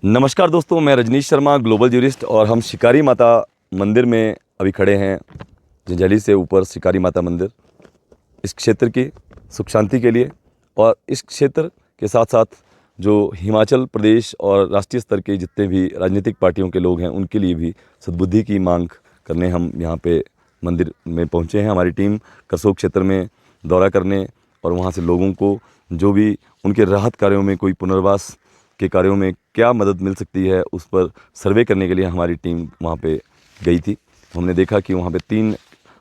नमस्कार दोस्तों, मैं रजनीश शर्मा, ग्लोबल ज्यूरिस्ट, और हम शिकारी माता मंदिर में अभी खड़े हैं। जंजैहली से ऊपर शिकारी माता मंदिर, इस क्षेत्र की सुख शांति के लिए और इस क्षेत्र के साथ साथ जो हिमाचल प्रदेश और राष्ट्रीय स्तर के जितने भी राजनीतिक पार्टियों के लोग हैं उनके लिए भी सद्बुद्धि की मांग करने हम यहाँ पे मंदिर में पहुँचे हैं। हमारी टीम करसोग क्षेत्र में दौरा करने और वहाँ से लोगों को जो भी उनके राहत कार्यों में, कोई पुनर्वास के कार्यों में क्या मदद मिल सकती है, उस पर सर्वे करने के लिए हमारी टीम वहाँ पे गई थी। हमने देखा कि वहाँ पे 3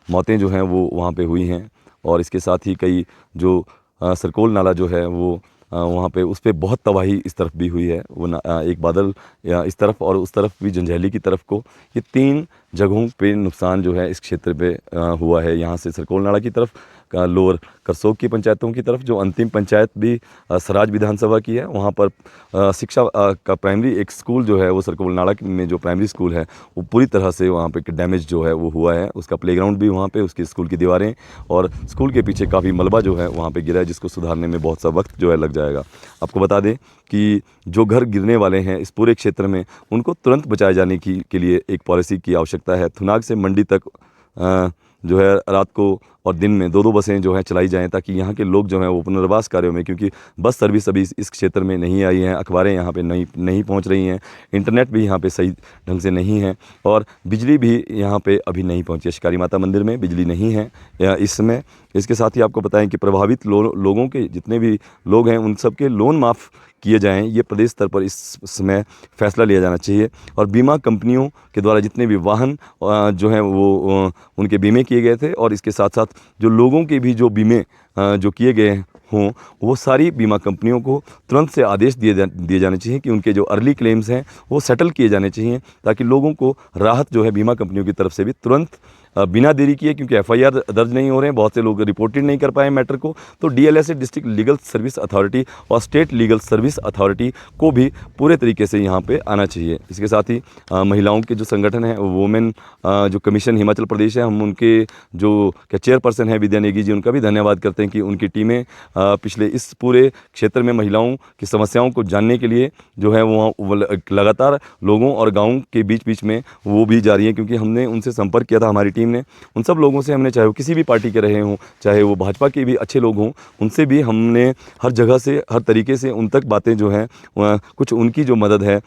मौतें जो हैं वो वहाँ पे हुई हैं और इसके साथ ही कई जो सरकोल नाला जो है वो वहाँ पे उस पे बहुत तबाही इस तरफ भी हुई है। वो एक बादल या इस तरफ और उस तरफ भी जंजैहली की तरफ को, ये 3 जगहों पे नुकसान जो है इस क्षेत्र पे हुआ है। यहाँ से सरकोल नाला की तरफ, लोअर करसोग की पंचायतों की तरफ, जो अंतिम पंचायत भी सराज विधानसभा की है, वहाँ पर शिक्षा का प्राइमरी एक स्कूल जो है वो सरकोल नाला में जो प्राइमरी स्कूल है वो पूरी तरह से वहाँ पे डैमेज जो है वो हुआ है। उसका प्लेग्राउंड भी वहाँ पे, उसकी स्कूल की दीवारें और स्कूल के पीछे काफ़ी मलबा जो है वहाँ पे गिरा है, जिसको सुधारने में बहुत सा वक्त जो है लग जाएगा। आपको बता दें कि जो घर गिरने वाले हैं इस पूरे क्षेत्र में, उनको तुरंत बचाए जाने के लिए एक पॉलिसी की आवश्यकता है। थुनाग से मंडी तक जो है रात को और दिन में 2-2 बसें जो हैं चलाई जाएँ, ताकि यहाँ के लोग जो हैं वो पुनर्वास कार्यों में, क्योंकि बस सर्विस अभी इस क्षेत्र में नहीं आई हैं, अखबारें यहाँ पे नहीं पहुँच रही हैं, इंटरनेट भी यहाँ पे सही ढंग से नहीं है और बिजली भी यहाँ पे अभी नहीं पहुँची है। शिकारी माता मंदिर में बिजली नहीं है इस समय। इसके साथ ही आपको बताएं कि प्रभावित लोगों के जितने भी लोग हैं उन सब के लोन माफ़ किए जाएँ, ये प्रदेश स्तर पर इस समय फैसला लिया जाना चाहिए। और बीमा कंपनियों के द्वारा जितने भी वाहन जो हैं वो उनके बीमे किए गए थे, और इसके साथ साथ जो लोगों के भी जो बीमे जो किए गए हों, वो सारी बीमा कंपनियों को तुरंत से आदेश दिए जाने चाहिए कि उनके जो अर्ली क्लेम्स हैं वो सेटल किए जाने चाहिए, ताकि लोगों को राहत जो है बीमा कंपनियों की तरफ से भी तुरंत बिना देरी किए, क्योंकि एफआईआर दर्ज नहीं हो रहे हैं, बहुत से लोग रिपोर्टेड नहीं कर पाए मैटर को, तो DLSA district legal service authority और स्टेट लीगल सर्विस अथॉरिटी को भी पूरे तरीके से यहाँ पे आना चाहिए। इसके साथ ही महिलाओं के जो संगठन है, वुमेन जो कमीशन हिमाचल प्रदेश है, हम उनके जो चेयरपर्सन है विद्या नेगी जी, उनका भी धन्यवाद करते हैं कि उनकी टीमें पिछले इस पूरे क्षेत्र में महिलाओं की समस्याओं को जानने के लिए जो है वो लगातार लोगों और गाँव के बीच में वो भी जा रही है, क्योंकि हमने उनसे संपर्क किया था। हमारी टीम ने उन सब लोगों से, हमने चाहे वो किसी भी पार्टी के रहे हों, चाहे वो भाजपा के भी अच्छे लोग हों, उनसे भी हमने हर जगह से हर तरीके से उन तक बातें जो हैं कुछ उनकी जो मदद है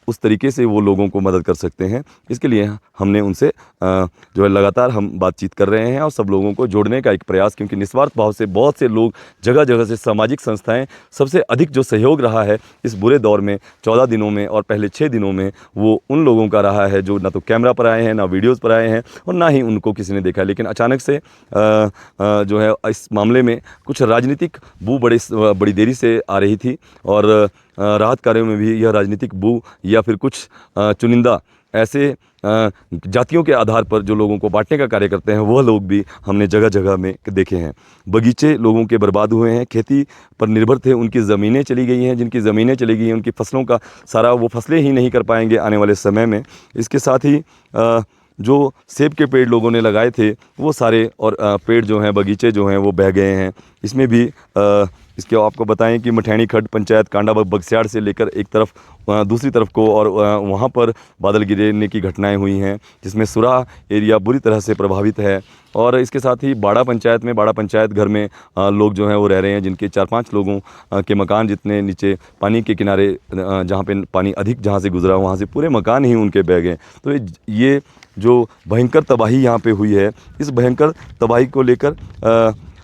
उस तरीके से वो लोगों को मदद कर सकते हैं। इसके लिए हमने उनसे जो है लगातार हम बातचीत कर रहे हैं और सब लोगों को जोड़ने का एक प्रयास, क्योंकि निस्वार्थ भाव से बहुत से लोग, जगह जगह से सामाजिक संस्थाएं, सबसे अधिक जो सहयोग रहा है इस बुरे दौर में 14 दिनों में और पहले 6 दिनों में, वो उन लोगों का रहा है जो ना तो कैमरा पर आए हैं, ना वीडियोज़ पर आए हैं और ना ही उनको किसी ने देखा है। लेकिन अचानक से जो है इस मामले में कुछ राजनीतिक बू बड़ी देरी से आ रही थी, और राहत कार्यों में भी यह राजनीतिक बू या फिर कुछ चुनिंदा ऐसे जातियों के आधार पर जो लोगों को बांटने का कार्य करते हैं, वह लोग भी हमने जगह जगह में देखे हैं। बगीचे लोगों के बर्बाद हुए हैं, खेती पर निर्भर थे, उनकी ज़मीनें चली गई हैं, जिनकी ज़मीनें चली गई हैं उनकी फसलों का सारा वो फसलें ही नहीं कर पाएंगे आने वाले समय में। इसके साथ ही जो सेब के पेड़ लोगों ने लगाए थे वो सारे और पेड़ जो हैं, बगीचे जो हैं वो बह गए हैं। इसमें भी इसके आपको बताएं कि मठैनी खड्ड पंचायत कांडा बगस्याड़ से लेकर एक तरफ दूसरी तरफ को, और वहाँ पर बादल गिरने की घटनाएं हुई हैं, जिसमें सुराह एरिया बुरी तरह से प्रभावित है। और इसके साथ ही बाड़ा पंचायत घर में लोग जो हैं वो रह रहे हैं, जिनके 4-5 लोगों के मकान जितने नीचे पानी के किनारे, जहाँ पे पानी अधिक जहाँ से गुजरा, वहाँ से पूरे मकान ही उनके बह गए। तो ये जो भयंकर तबाही यहाँ पे हुई है, इस भयंकर तबाही को लेकर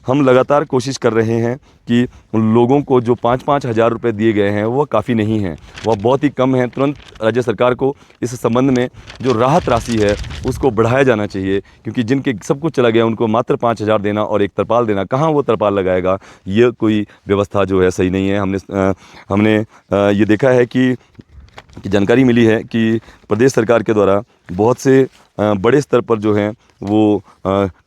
हम लगातार कोशिश कर रहे हैं कि लोगों को जो 5-5 हज़ार रुपये दिए गए हैं वह काफ़ी नहीं हैं, वह बहुत ही कम हैं। तुरंत राज्य सरकार को इस संबंध में जो राहत राशि है उसको बढ़ाया जाना चाहिए, क्योंकि जिनके सब कुछ चला गया उनको मात्र 5,000 देना और एक तरपाल देना, कहाँ वो तरपाल लगाएगा, ये कोई व्यवस्था जो है सही नहीं है। हमने ये देखा है कि जानकारी मिली है कि प्रदेश सरकार के द्वारा बहुत से बड़े स्तर पर जो हैं वो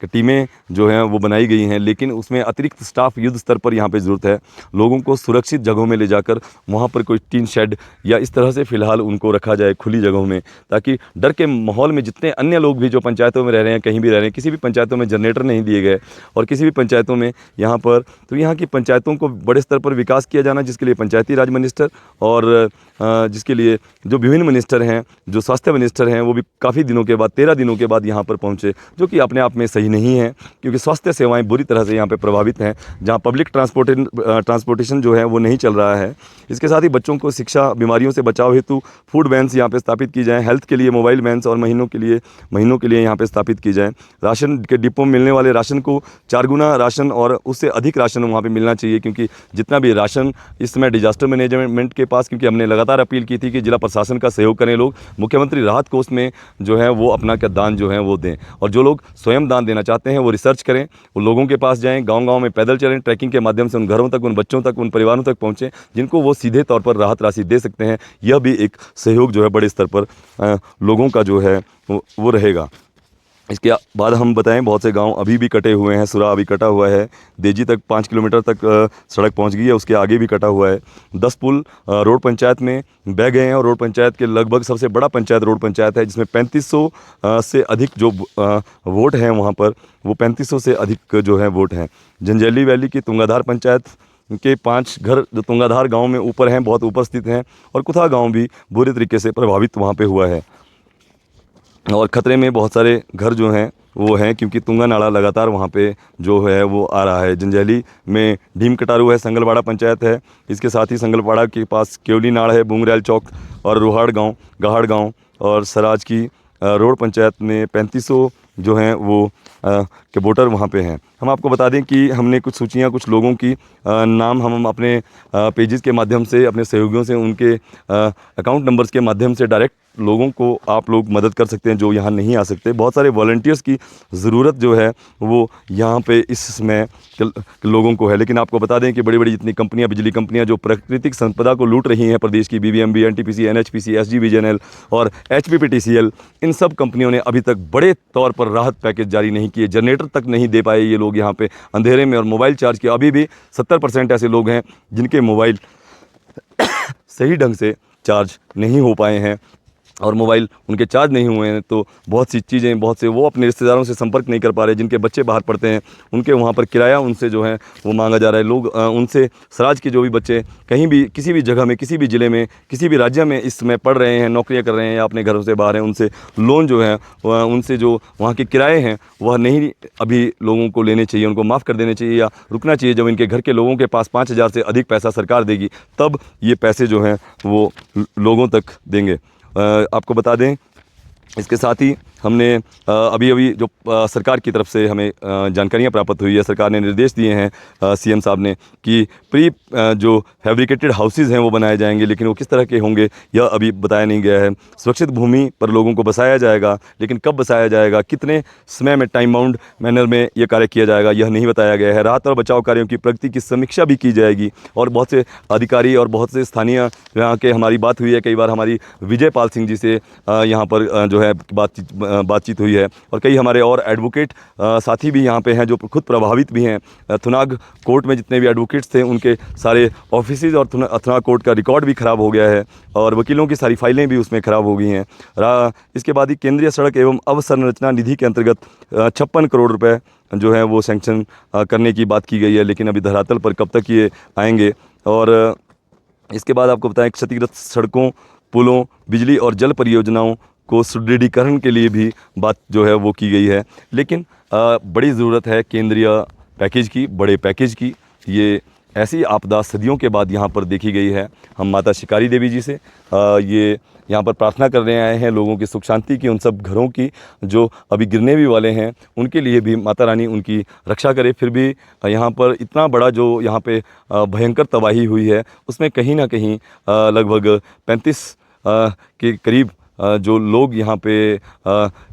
टीमें जो हैं वो बनाई गई हैं, लेकिन उसमें अतिरिक्त स्टाफ युद्ध स्तर पर यहाँ पे ज़रूरत है। लोगों को सुरक्षित जगहों में ले जाकर वहाँ पर कोई टीन शेड या इस तरह से फ़िलहाल उनको रखा जाए खुली जगहों में, ताकि डर के माहौल में जितने अन्य लोग भी जो पंचायतों में रह रहे हैं, कहीं भी रह रहे हैं, किसी भी पंचायतों में जनरेटर नहीं दिए गए और किसी भी पंचायतों में यहाँ पर, तो यहाँ की पंचायतों को बड़े स्तर पर विकास किया जाना, जिसके लिए पंचायती राज मिनिस्टर और जिसके लिए जो विभिन्न मिनिस्टर हैं, जो स्वास्थ्य मिनिस्टर हैं, वो भी काफ़ी दिनों के बाद 13 दिनों के बाद यहाँ पर पहुँचे, जो कि अपने आप में सही नहीं है, क्योंकि स्वास्थ्य सेवाएं बुरी तरह से यहाँ पे प्रभावित हैं, जहाँ पब्लिक ट्रांसपोर्टेशन जो है वो नहीं चल रहा है। इसके साथ ही बच्चों को शिक्षा, बीमारियों से बचाव हेतु फूड वैन्स यहाँ पे स्थापित की जाएँ, हेल्थ के लिए मोबाइल वैन्स और महीनों के लिए यहाँ पे स्थापित की जाएँ। राशन के डिपो में मिलने वाले राशन को 4 गुना राशन और उससे अधिक राशन वहाँ पर मिलना चाहिए, क्योंकि जितना भी राशन इस समय डिजास्टर मैनेजमेंट के पास, क्योंकि हमने लगातार अपील की थी कि जिला प्रशासन का सहयोग करें लोग, मुख्यमंत्री राहत कोष में जो है वो अपना क्या दान जो है वो दें, और जो लोग स्वयं दान देना चाहते हैं वो रिसर्च करें, वो लोगों के पास जाएं, गांव-गांव में पैदल चलें, ट्रैकिंग के माध्यम से उन घरों तक, उन बच्चों तक, उन परिवारों तक पहुंचें जिनको वो सीधे तौर पर राहत राशि दे सकते हैं। यह भी एक सहयोग जो है बड़े स्तर पर लोगों का जो है वो रहेगा। इसके बाद हम बताएं, बहुत से गांव अभी भी कटे हुए हैं, सुरा अभी कटा हुआ है, देजी तक 5 किलोमीटर तक सड़क पहुंच गई है, उसके आगे भी कटा हुआ है। 10 पुल रोड पंचायत में बह गए हैं और रोड पंचायत के लगभग सबसे बड़ा पंचायत रोड पंचायत है, जिसमें 3500 से अधिक जो वोट हैं वहाँ पर, वो 3500 से अधिक जो है वोट हैं। जंजैली वैली की तुंगाधार पंचायत के 5 घर जो तुंगाधार गाँव में ऊपर हैं, बहुत ऊपर स्थित हैं, और कुथा गाँव भी बुरी तरीके से प्रभावित वहाँ पर हुआ है और ख़तरे में बहुत सारे घर जो हैं वो हैं, क्योंकि तुंगा नाला लगातार वहाँ पे जो है वो आ रहा है। जंजैली में ढीम कटारू है, संगलवाड़ा पंचायत है, इसके साथ ही संगलवाड़ा के पास केवली नाड़ है, बुंगरैल चौक और रोहाड़ गांव, गाहड़ गांव और सराज की रोड पंचायत में 3500 जो हैं वो के वोटर वहाँ पे हैं। हम आपको बता दें कि हमने कुछ सूचियाँ, कुछ लोगों की नाम हम अपने पेजेस के माध्यम से, अपने सहयोगियों से, उनके अकाउंट नंबर्स के माध्यम से डायरेक्ट लोगों को आप लोग मदद कर सकते हैं जो यहाँ नहीं आ सकते। बहुत सारे वॉलंटियर्स की ज़रूरत जो है वो यहाँ पे इस समय लोगों को है। लेकिन आपको बता दें कि बड़ी बड़ी जितनी कंपनियाँ, बिजली कंपनियाँ जो प्राकृतिक संपदा को लूट रही हैं प्रदेश की, बीबीएमबी, एनटीपीसी, एनएचपीसी, एसजीवीजेएनएल और एचपीपीटीसीएल, इन सब कंपनियों ने अभी तक बड़े तौर पर राहत पैकेज जारी नहीं किए। जनरेटर तक नहीं दे पाए ये लोग यहाँ पे अंधेरे में, और मोबाइल चार्ज के अभी भी 70% ऐसे लोग हैं जिनके मोबाइल सही ढंग से चार्ज नहीं हो पाए हैं, और मोबाइल उनके चार्ज नहीं हुए हैं तो बहुत सी चीज़ें, बहुत से वो अपने रिश्तेदारों से संपर्क नहीं कर पा रहे, जिनके बच्चे बाहर पढ़ते हैं उनके वहाँ पर किराया उनसे जो है वो मांगा जा रहा है। लोग उनसे सराज के जो भी बच्चे कहीं भी, किसी भी जगह में, किसी भी ज़िले में, किसी भी राज्य में इस समय पढ़ रहे हैं, नौकरियाँ कर रहे हैं या अपने घरों से बाहर हैं, उनसे लोन जो है उनसे जो वहाँ के किराए हैं वह नहीं अभी लोगों को लेने चाहिए, उनको माफ़ कर देने चाहिए या रुकना चाहिए। जब इनके घर के लोगों के पास 5000 से अधिक पैसा सरकार देगी तब ये पैसे जो हैं वो लोगों तक देंगे। आपको बता दें, इसके साथ ही हमने अभी जो सरकार की तरफ से हमें जानकारियाँ प्राप्त हुई है, सरकार ने निर्देश दिए हैं सीएम साहब ने कि प्री जो फैब्रिकेटेड हाउसेज़ हैं वो बनाए जाएंगे, लेकिन वो किस तरह के होंगे यह अभी बताया नहीं गया है। सुरक्षित भूमि पर लोगों को बसाया जाएगा, लेकिन कब बसाया जाएगा, कितने समय में, टाइम बाउंड मैनर में ये कार्य किया जाएगा, यह नहीं बताया गया है। राहत और बचाव कार्यों की प्रगति की समीक्षा भी की जाएगी, और बहुत से अधिकारी और बहुत से स्थानीय यहाँ के, हमारी बात हुई है कई बार हमारी विजय पाल सिंह जी से यहाँ पर जो है बातचीत हुई है, और कई हमारे और एडवोकेट साथी भी यहाँ पे हैं जो खुद प्रभावित भी हैं। थुनाग कोर्ट में जितने भी एडवोकेट्स थे उनके सारे ऑफिसेज और थुनाग कोर्ट का रिकॉर्ड भी ख़राब हो गया है, और वकीलों की सारी फाइलें भी उसमें ख़राब हो गई हैं। इसके बाद ही केंद्रीय सड़क एवं अवसंरचना निधि के अंतर्गत 56 करोड़ रुपये जो है वो सैंक्शन करने की बात की गई है, लेकिन अभी धरातल पर कब तक ये आएंगे। और इसके बाद आपको बताएं, क्षतिग्रस्त सड़कों, पुलों, बिजली और जल परियोजनाओं को सुदृढ़ीकरण के लिए भी बात जो है वो की गई है, लेकिन बड़ी ज़रूरत है केंद्रीय पैकेज की, बड़े पैकेज की। ये ऐसी आपदा सदियों के बाद यहाँ पर देखी गई है। हम माता शिकारी देवी जी से ये यहाँ पर प्रार्थना करने आए हैं, लोगों की सुख शांति की, उन सब घरों की जो अभी गिरने भी वाले हैं, उनके लिए भी माता रानी उनकी रक्षा करे। फिर भी यहाँ पर इतना बड़ा जो यहाँ पे भयंकर तबाही हुई है, उसमें कहीं ना कहीं लगभग 35 के करीब जो लोग यहाँ पे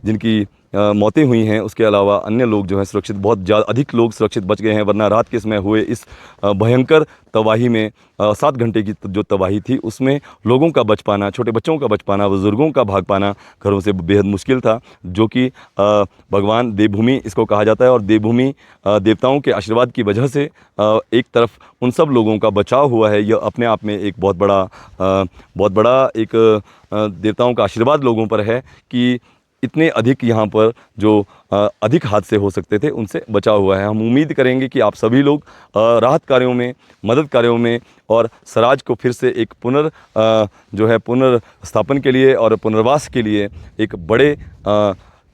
जिनकी मौतें हुई हैं उसके अलावा अन्य लोग जो हैं सुरक्षित, बहुत ज़्यादा अधिक लोग सुरक्षित बच गए हैं, वरना रात के समय हुए इस भयंकर तबाही में 7 घंटे की जो तबाही थी उसमें लोगों का बच पाना, छोटे बच्चों का बच पाना, बुज़ुर्गों का भाग पाना घरों से बेहद मुश्किल था, जो कि भगवान देवभूमि इसको कहा जाता है। और देवभूमि देवताओं के आशीर्वाद की वजह से एक तरफ उन सब लोगों का बचाव हुआ है, यह अपने आप में एक बहुत बड़ा एक देवताओं का आशीर्वाद लोगों पर है कि इतने अधिक यहाँ पर जो अधिक हादसे हो सकते थे उनसे बचाव हुआ है। हम उम्मीद करेंगे कि आप सभी लोग राहत कार्यों में, मदद कार्यों में और सराज को फिर से एक जो है पुनर्स्थापन के लिए और पुनर्वास के लिए एक बड़े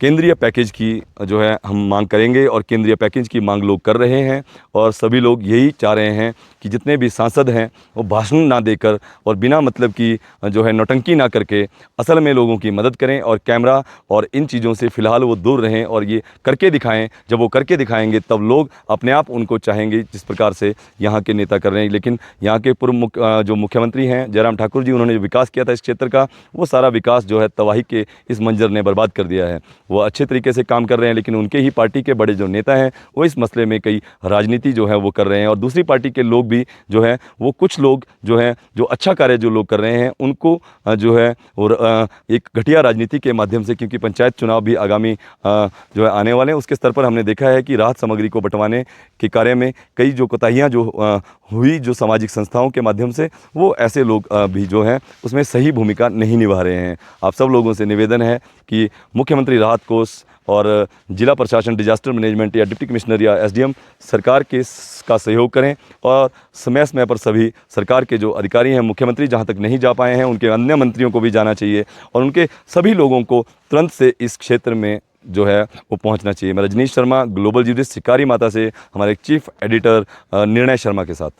केंद्रीय पैकेज की जो है हम मांग करेंगे, और केंद्रीय पैकेज की मांग लोग कर रहे हैं। और सभी लोग यही चाह रहे हैं कि जितने भी सांसद हैं वो भाषण ना देकर और बिना मतलब की जो है नौटंकी ना करके असल में लोगों की मदद करें, और कैमरा और इन चीज़ों से फ़िलहाल वो दूर रहें और ये करके दिखाएं। जब वो करके दिखाएंगे तब लोग अपने आप उनको चाहेंगे, जिस प्रकार से यहाँ के नेता कर रहे हैं। लेकिन यहाँ के जो मुख्यमंत्री हैं जयराम ठाकुर जी, उन्होंने जो विकास किया था इस क्षेत्र का, वो सारा विकास जो है तबाही के इस मंजर ने बर्बाद कर दिया है। वो अच्छे तरीके से काम कर रहे हैं, लेकिन उनके ही पार्टी के बड़े जो नेता हैं वो इस मसले में कई राजनीति जो है वो कर रहे हैं, और दूसरी पार्टी के लोग भी जो है वो कुछ लोग जो हैं जो अच्छा कार्य जो लोग कर रहे हैं उनको जो है और एक घटिया राजनीति के माध्यम से, क्योंकि पंचायत चुनाव भी आगामी जो है आने वाले हैं, उसके स्तर पर हमने देखा है कि राहत सामग्री को बंटवाने के कार्य में कई जो कोताहियाँ जो हुई जो सामाजिक संस्थाओं के माध्यम से, वो ऐसे लोग भी जो हैं उसमें सही भूमिका नहीं निभा रहे हैं। आप सब लोगों से निवेदन है कि मुख्यमंत्री राहत कोष और जिला प्रशासन डिजास्टर मैनेजमेंट या डिप्टी कमिश्नर या एसडीएम सरकार के का सहयोग करें, और समय समय पर सभी सरकार के जो अधिकारी हैं, मुख्यमंत्री जहां तक नहीं जा पाए हैं उनके अन्य मंत्रियों को भी जाना चाहिए, और उनके सभी लोगों को तुरंत से इस क्षेत्र में जो है वो पहुंचना चाहिए। मैं रजनीश शर्मा, ग्लोबल ज्यूरिस्ट, शिकारी माता से हमारे चीफ एडिटर निर्णय शर्मा के साथ।